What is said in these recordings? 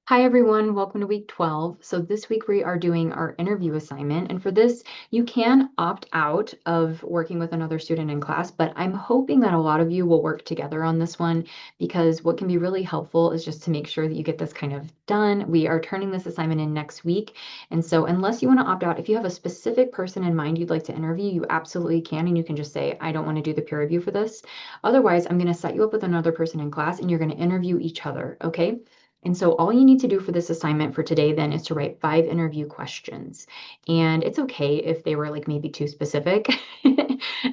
Hi everyone, welcome to week 12. So this week we are doing our interview assignment. And for this, you can opt out of working with another student in class, but I'm hoping that a lot of you will work together on this one because what can be really helpful is just to make sure that you get this kind of done. We are turning this assignment in next week. And so unless you want to opt out, if you have a specific person in mind you'd like to interview, you absolutely can. And you can just say, I don't want to do the peer review for this. Otherwise, I'm going to set you up with another person in class and you're going to interview each other. Okay. And so all you need to do for this assignment for today then is to write 5 interview questions. And it's okay if they were like maybe too specific.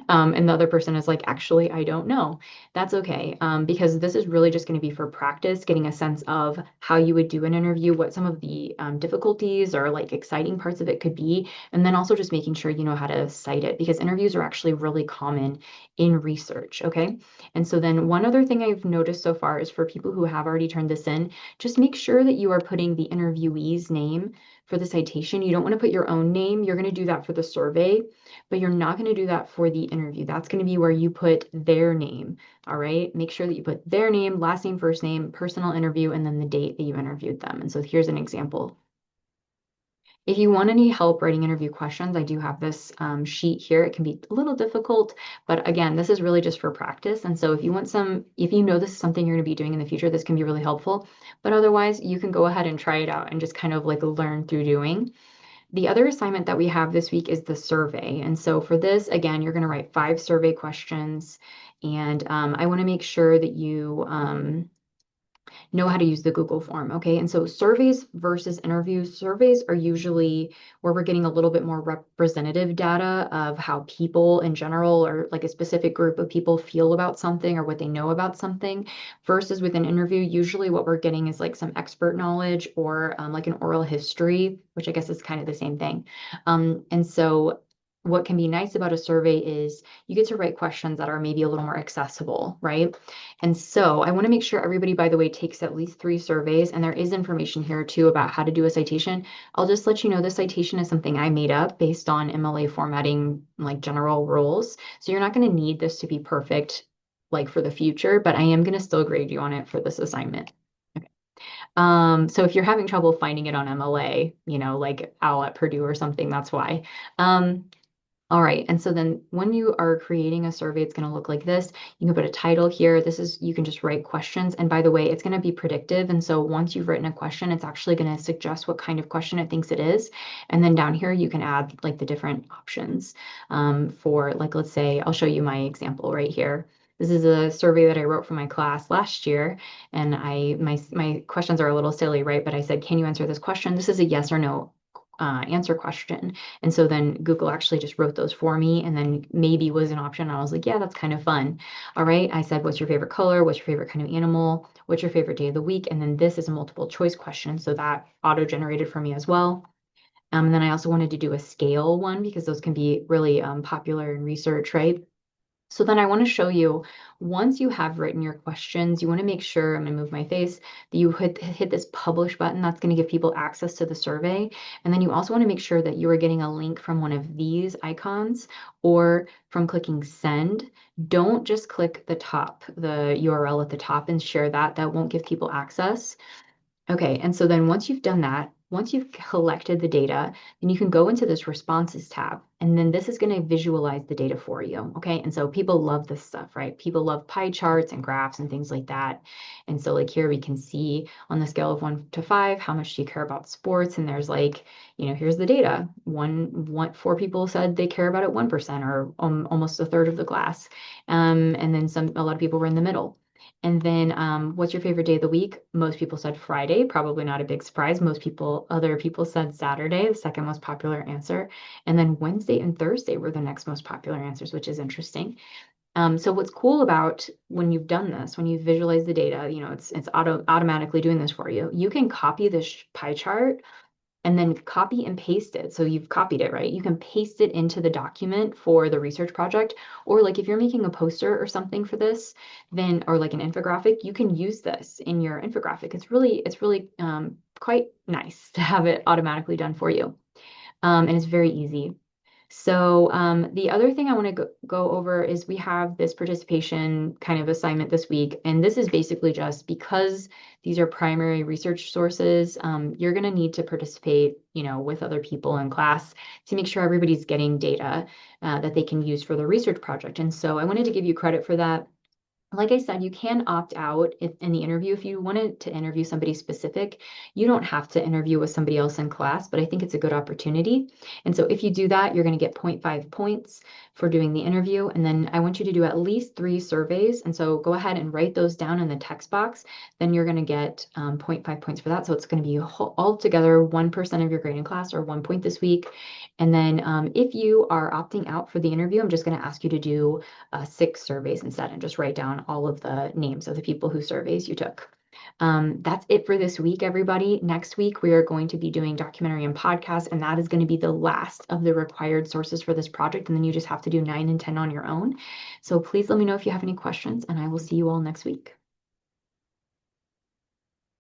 And the other person is like, actually, I don't know. That's okay. Because this is really just going to be for practice, getting a sense of how you would do an interview, what some of the difficulties or like exciting parts of it could be. And then also just making sure you know how to cite it because interviews are actually really common in research. Okay. And so then one other thing I've noticed so far is for people who have already turned this in, just make sure that you are putting the interviewee's name for the citation. You don't want to put your own name. You're going to do that for the survey, but you're not going to do that for the interview. That's going to be where you put their name. All right. Make sure that you put their name, last name, first name, personal interview, and then the date that you interviewed them. And so here's an example. If you want any help writing interview questions, I do have this sheet here. It can be a little difficult, but again, this is really just for practice. And so if you know this is something you're going to be doing in the future, this can be really helpful. But otherwise, you can go ahead and try it out and just kind of like learn through doing. The other assignment that we have this week is the survey. And so for this, again, you're going to write 5 survey questions. And I want to make sure that you know how to use the Google form. Okay. And so surveys versus interviews, surveys are usually where we're getting a little bit more representative data of how people in general or like a specific group of people feel about something or what they know about something versus with an interview. Usually what we're getting is like some expert knowledge or like an oral history, which I guess is kind of the same thing. And so what can be nice about a survey is you get to write questions that are maybe a little more accessible, right? And so I want to make sure everybody, by the way, takes at least 3 surveys. And there is information here too about how to do a citation. I'll just let you know this citation is something I made up based on MLA formatting, like general rules. So you're not going to need this to be perfect, like for the future, but I am going to still grade you on it for this assignment. Okay. So if you're having trouble finding it on MLA, like Owl at Purdue or something, that's why. Um, all right. And so then when you are creating a survey, it's going to look like this. You can put a title here. You can just write questions. And by the way, it's going to be predictive. And so once you've written a question, it's actually going to suggest what kind of question it thinks it is. And then down here, you can add like the different options for like, let's say, I'll show you my example right here. This is a survey that I wrote for my class last year. And my questions are a little silly, right? But I said, can you answer this question? This is a yes or no answer question. And so then Google actually just wrote those for me and then maybe was an option. I was like, yeah, that's kind of fun. All right. I said, what's your favorite color? What's your favorite kind of animal? What's your favorite day of the week? And then this is a multiple choice question. So that auto generated for me as well. And then I also wanted to do a scale one because those can be really popular in research, right? So then I want to show you, once you have written your questions, you want to make sure, I'm going to move my face, that you hit this publish button. That's going to give people access to the survey. And then you also want to make sure that you are getting a link from one of these icons or from clicking send. Don't just click the URL at the top and share that. That won't give people access. Okay, and so then once you've done that, once you've collected the data, then you can go into this responses tab, and then this is going to visualize the data for you. Okay, and so people love this stuff, right? People love pie charts and graphs and things like that. And so, like here, we can see on the scale of 1 to 5, how much do you care about sports? And there's like, here's the data. 4 people said they care about it 1%, or almost a third of the class. And then a lot of people were in the middle. And then, what's your favorite day of the week? Most people said Friday, probably not a big surprise. Other people said Saturday, the second most popular answer. And then Wednesday and Thursday were the next most popular answers, which is interesting. So what's cool about when you've done this, when you visualize the data, it's automatically doing this for you. You can copy this pie chart and then copy and paste it. So you've copied it, right? You can paste it into the document for the research project. Or like if you're making a poster or something for this, then, or like an infographic, you can use this in your infographic. It's really quite nice to have it automatically done for you. And it's very easy. So the other thing I want to go over is we have this participation kind of assignment this week, and this is basically just because these are primary research sources, you're going to need to participate, with other people in class to make sure everybody's getting data that they can use for the research project. And so I wanted to give you credit for that. Like I said, you can opt out if, in the interview. If you wanted to interview somebody specific, you don't have to interview with somebody else in class, but I think it's a good opportunity. And so if you do that, you're going to get 0.5 points for doing the interview. And then I want you to do at least 3 surveys. And so go ahead and write those down in the text box. Then you're going to get 0.5 points for that. So it's going to be altogether 1% of your grade in class, or 1 point this week. And then if you are opting out for the interview, I'm just going to ask you to do 6 surveys instead, and just write down all of the names of the people whose surveys you took. That's it for this week, everybody. Next week, we are going to be doing documentary and podcast, and that is going to be the last of the required sources for this project. And then you just have to do 9 and 10 on your own. So please let me know if you have any questions, and I will see you all next week.